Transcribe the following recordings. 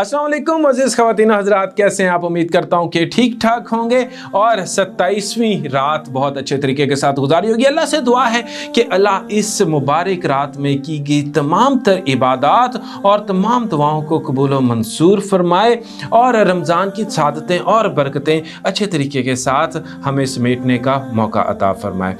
अस्सलाम वालेकुम अज़ीज़ ख़वातीन हज़रात, कैसे हैं आप? उम्मीद करता हूँ कि ठीक ठाक होंगे और 27वीं रात बहुत अच्छे तरीके के साथ गुजारी होगी। अल्लाह से दुआ है कि अल्लाह इस मुबारक रात में की गई तमाम तर इबादत और तमाम दुआओं को कबूल व मंसूर फरमाए और रमज़ान की सादतें और बरकतें अच्छे तरीके के साथ हमें समेटने का मौका अता फरमाए।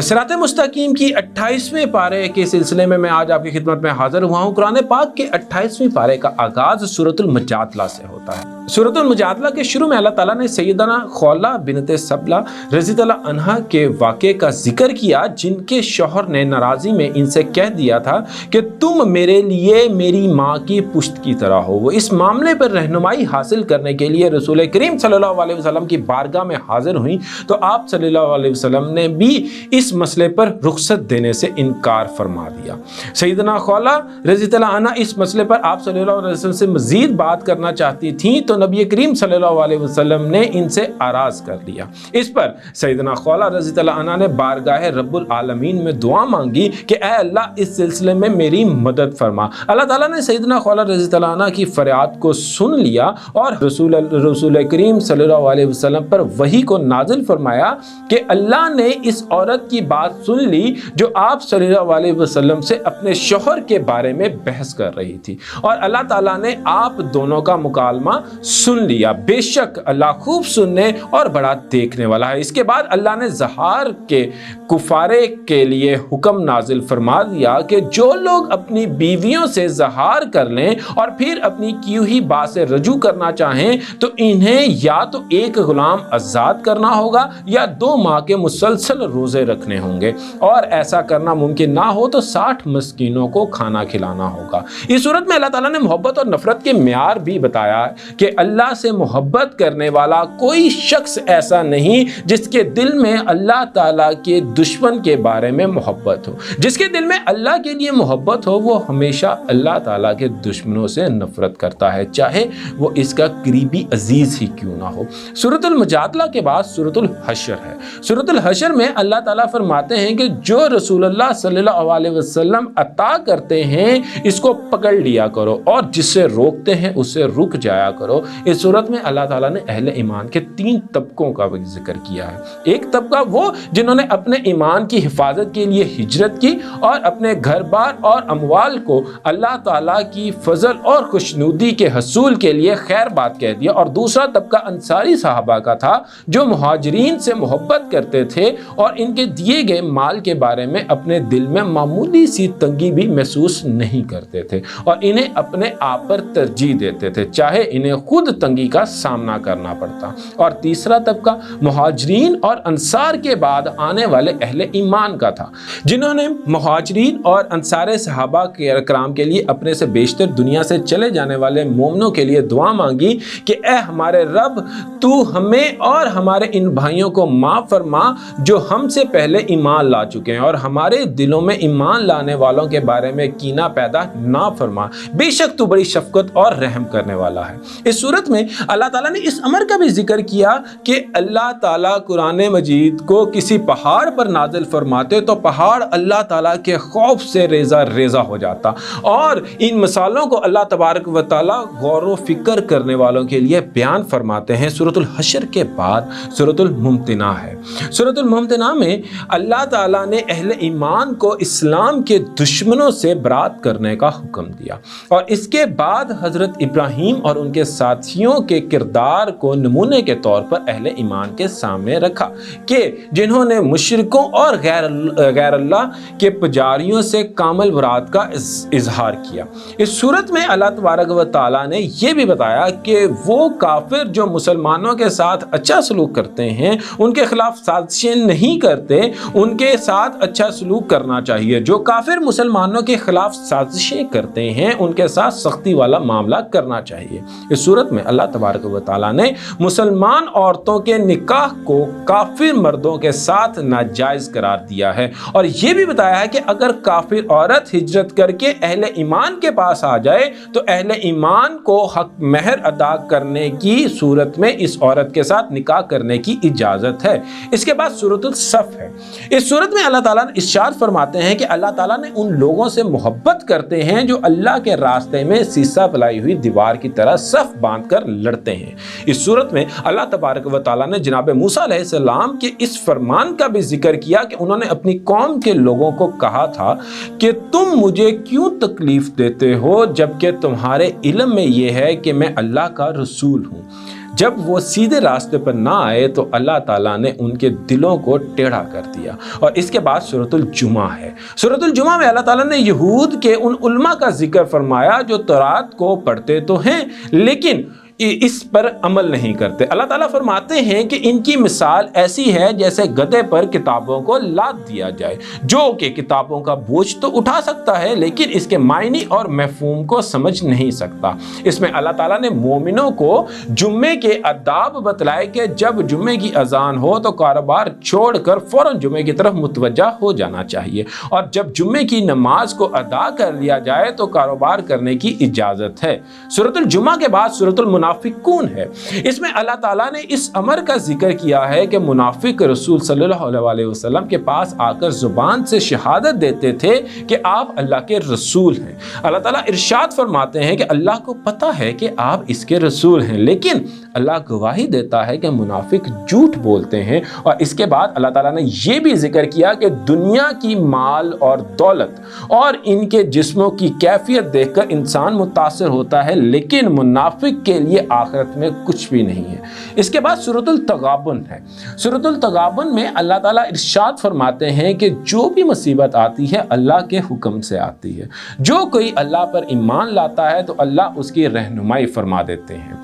सिरात मुस्तकीम की 28वें पारे के सिलसिले में मैं आज आपकी खिदमत में हाज़िर हुआ हूँ। कुरान पाक के 28वें पारे का आगाज़ सूरतुल मुजादला से होता है। सूरतुल मुजादला के शुरू में अल्लाह ताला ने सैयदना खौला बिनते सबला रज़ी अल्लाह अन्हा के वाक़े का जिक्र किया, जिनके शौहर ने नाराज़ी में इनसे कह दिया था कि तुम मेरे लिए मेरी माँ की पुश्त की तरह हो। वो इस मामले पर रहनुमाई हासिल करने के लिए रसूल करीम सल्लल्लाहु अलैहि वसल्लम की बारगाह में हाजिर हुई, तो आप सल्लल्लाहु अलैहि वसल्लम ने भी इस मसले पर रुखसत देने से इनकार फरमा दिया। सैयदना खौला रज़ी अल्लाह अन्हा इस मसले पर आप सल्लल्लाहु अलैहि वसल्लम से मज़ीद बात करना चाहती थी, तो नबी करीम सल्लल्लाहु अलैहि वसल्लम ने इनसे आराज़ कर लिया। इस पर सैयदना खौला रज़ी अल्लाह अन्हा ने बारगाह रब्बुल आलमीन में दुआ मांगी कि ऐ अल्लाह इस सिलसिले में मेरी मदद फरमा। अल्लाह ताला ने सैयदना खौला रज़ी अल्लाह अन्हा की फरियाद को सुन लिया और रसूल करीम सल्लल्लाहु अलैहि वसल्लम पर वही को नाजिल फरमाया कि अल्लाह ने इस औरत की बात सुन ली जो आप सल्लल्लाहु अलैहि वसल्लम से अपने शौहर के बारे में बहस कर रही थी, और अल्लाह ताला ने आप दोनों का मुकालमा सुन लिया। बेशक अल्लाह खूब सुनने और बड़ा देखने वाला है। इसके बाद अल्लाह ने ज़हार के कुफारे के लिए हुक्म नाजिल फरमा दिया कि जो लोग अपनी बीवियों से ज़हार कर लें और फिर अपनी की हुई बात से रजू करना चाहें, तो इन्हें या तो एक गुलाम आज़ाद करना होगा या 2 माह के मुसलसल रोज़े रखने होंगे, और ऐसा करना मुमकिन ना हो तो 60 मस्कीनों को खाना खिलाना होगा। इस सूरत में अल्लाह ताला ने मोहब्बत और नफरत के म्यार भी बताया कि अल्लाह से मोहब्बत करने वाला कोई शख्स ऐसा नहीं जिसके दिल में अल्लाह ताला के दुश्मन के बारे में मोहब्बत हो। जिसके दिल में अल्लाह के लिए मोहब्बत हो वो हमेशा अल्लाह ताला के दुश्मनों से नफरत करता है, चाहे वो इसका करीबी अजीज ही क्यों ना हो। सूरतुल मुजादला के बाद सूरतुल हशर है। सूरतुल हशर में अल्लाह ताला फरमाते हैं कि जो रसूलुल्लाह सल्लल्लाहु अलैहि वसल्लम अता करते हैं इसको पकड़ लिया करो, और जिससे रोकते हैं उससे रुक जाया करो। इस सूरत में अल्लाह ताला ने अहले ईमान के 3 तबकों का जिक्र किया है। एक तबका वो जिन्होंने अपने ईमान की हिफाजत के लिए हिजरत की और अपने घर बार और अमवाल को अल्लाह ताला की फजल और खुशनुदी के हसूल के लिए खैर बात कह दिया, और दूसरा तबका अंसारी साहबा का था जो मुहाजिरीन से मोहब्बत करते थे और इनके दिए गए माल के बारे में अपने दिल में मामूली सी तंगी भी महसूस नहीं करते थे और इन्हें अपने आप पर तरजीह देते थे, चाहे इन्हें खुद तंगी का सामना करना पड़ता। और तीसरा तबका मुहाजिरीन और अंसार के बाद आने वाले अहले ईमान का था, जिन्होंने मुहाजिरीन और अंसार सहाबा के कराम के लिए अपने से बेशतर दुनिया से चले जाने वाले मोमिनों के लिए दुआ मांगी कि ऐ हमारे रब, तू हमें और हमारे इन भाइयों को माफ़ फरमा जो हमसे पहले ईमान ला चुके हैं, और हमारे दिलों में ईमान लाने वालों के बारे में कीना पैदा ना फरमा, बेशक तू बड़ी शफकत और रहम करने वाला है। इस सूरत में अल्लाह ताला ने इस अमर का भी जिक्र किया कि अल्लाह ताला कुरान मजीद को किसी पहाड़ पर नाजिल फरमाते तो पहाड़ अल्लाह ताला के खौफ से रेजा रेजा हो जाता, और इन मिसालों को अल्लाह तबारक व तआला गौर व फिक्र करने वालों के लिए बयान फरमाते हैं। सूरतुल हशर के बाद सूरतुल मुमतिना है। सूरतुल मुमतिना में अल्लाह ताला ने अहले ईमान को इस्लाम के दुश्मनों से बरात करने का हुक्म दिया, और इसके बाद हज़रत इब्राहीम और उनके साथियों के किरदार को नमूने के तौर पर अहले ईमान के सामने रखा कि जिन्होंने मुशरिकों और गैर अल्लाह के पुजारियों से कामिल बरात का इजहार किया। इस सूरत में अल्लाह तबारक व तआला ने यह भी बताया कि वो काफिर जो मुसलमानों के साथ अच्छा सलूक करते हैं, उनके खिलाफ साजिशें नहीं करते, उनके साथ अच्छा सलूक करना चाहिए। जो काफिर मुसलमानों के खिलाफ साजिशें करते हैं उनके साथ सख्ती वाला मामला करना चाहिए। इस सूरत में अल्लाह तबारक व तआला ने मुसलमान औरतों के निकाह को काफिर मर्दों के साथ नाजायज नाजायज़ करार दिया है। और ये भी बताया है कि अगर काफिर औरत हिजरत करके अहले ईमान के पास आ जाए तो अहले ईमान को हक महर अदा करने की सूरत में इस औरत के साथ निकाह करने की इजाज़त है। इसके बाद सूरतुल सफ़ है। इस सूरत में अल्लाह ताला ने इरशाद फरमाते हैं कि अल्लाह ताला ने उन लोगों से मोहब्बत करते हैं जो अल्लाह के रास्ते में सीसा फैलाई हुई दीवार की तरह सफ़ बांध कर लड़ते हैं। इस सूरत में अल्लाह तबारक व तआला ने जनाब मूसा अलैहिस्सलाम के इस फरमान का भी जिक्र किया कि उन्होंने अपनी कौम के लोगों को कहा था कि तुम मुझे क्यों तकलीफ देते हो जबकि तुम्हारे इल्म में यह है कि मैं अल्लाह का रसूल हूँ। जब वो सीधे रास्ते पर ना आए तो अल्लाह ताला ने उनके दिलों को टेढ़ा कर दिया। और इसके बाद सूरतुल जुमा है। सूरतुल जुमा में अल्लाह ताला ने यहूद के उन उलमा का जिक्र फरमाया जो तौरात को पढ़ते तो हैं लेकिन इस पर अमल नहीं करते। अल्लाह ताला फरमाते हैं कि इनकी मिसाल ऐसी है जैसे गधे पर किताबों को लाद दिया जाए जो कि किताबों का बोझ तो उठा सकता है लेकिन इसके मायने और मफहूम को समझ नहीं सकता। इसमें अल्लाह ताला ने मोमिनों को जुम्मे के आदाब बतलाए कि जब जुम्मे की अजान हो तो कारोबार छोड़कर फौरन जुम्मे की तरफ मुतवज्जा हो जाना चाहिए और जब जुम्मे की नमाज को अदा कर लिया जाए तो कारोबार करने की इजाज़त है। सूरतुल जुमा के बाद सूरतुल मुनाफिकून है। इसमें अल्लाह ताला ने इस अमर का जिक्र किया है कि मुनाफिक रसूल सल्लल्लाहु अलैहि वसल्लम के पास आकर जुबान से शहादत देते थे कि आप अल्लाह के रसूल हैं। अल्लाह ताला इरशाद फरमाते हैं कि अल्लाह को पता है कि आप इसके रसूल हैं लेकिन अल्लाह गवाही देता है कि मुनाफिक झूठ बोलते हैं। और इसके बाद अल्लाह ताला ने यह भी जिक्र किया कि दुनिया की माल और दौलत और इनके जिस्मों की कैफियत देखकर इंसान मुतासिर होता है लेकिन मुनाफिक के लिए आखिरत में कुछ भी नहीं है। इसके बाद सूरतुल तगाबुन है। सूरतुल तगाबुन में अल्लाह ताला इरशाद फरमाते हैं कि जो भी मुसीबत आती है अल्लाह के हुक्म से आती है। जो कोई अल्लाह पर ईमान लाता है तो अल्लाह उसकी रहनुमाई फरमा देते हैं।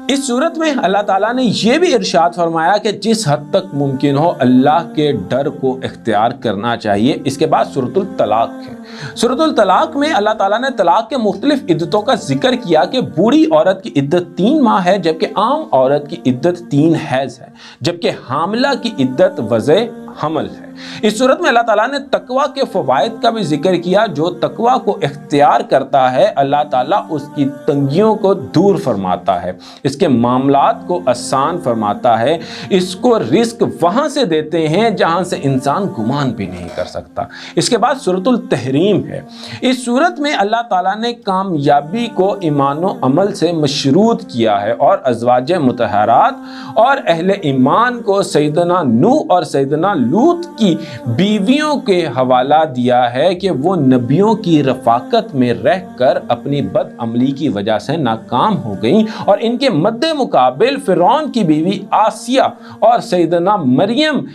इस सूरत में अल्लाह ताला ने यह भी इरशाद फरमाया कि जिस हद तक मुमकिन हो अल्लाह के डर को इख्तियार करना चाहिए। इसके बाद सूरतुल तलाक है। सूरतुल तलाक में अल्लाह ताला ने तलाक के मुख्तलिफ इद्दतों का जिक्र किया कि बूढ़ी औरत की इद्दत 3 माह है जबकि आम औरत की इद्दत 3 हैज़ है जबकि हामिला की इद्दत वज़े हमल है। इस सूरत में अल्लाह ताला ने तकवा के फ़वाइद का भी जिक्र किया। जो तकवा को इख्तियार करता है अल्लाह ताला उसकी तंगियों को दूर फरमाता है, इसके मामलात को आसान फरमाता है, इसको रिस्क वहाँ से देते हैं जहाँ से इंसान गुमान भी नहीं कर सकता। इसके बाद सूरतुल तहरीम है। इस सूरत में अल्लाह ताला ने कामयाबी को ईमान व अमल से मशरूत किया है और अज़वाज मुतहरात और अहले ईमान को सैयदना नूह और सैयदना लूत की बीवियों के हवाला दिया है कि वो नबियों की रफाकत में रहकर अपनी बदअमली की वजह से नाकाम हो गईं और इनके मद्दे मुकाबिल फिरौन की बीवी आसिया और सैयदना मरियम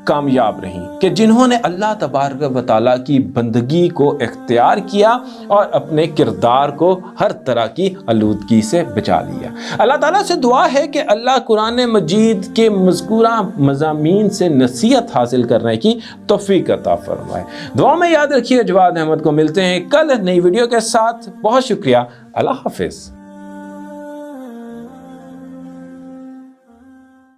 कामयाब रहीं कि जिन्होंने अल्लाह तबारक व तआला की बंदगी को इख्तियार किया और अपने किरदार को हर तरह की आलूदगी से बचा लिया। अल्लाह ताला से दुआ है कि अल्लाह कुरान मजीद के मज़कूरा मज़ामीन से नसीहत हासिल करने की तौफीक अता फरमाए। दुआ में याद रखिए। जवाद अहमद को मिलते हैं कल नई वीडियो के साथ। बहुत शुक्रिया। अल्लाह हाफिज़।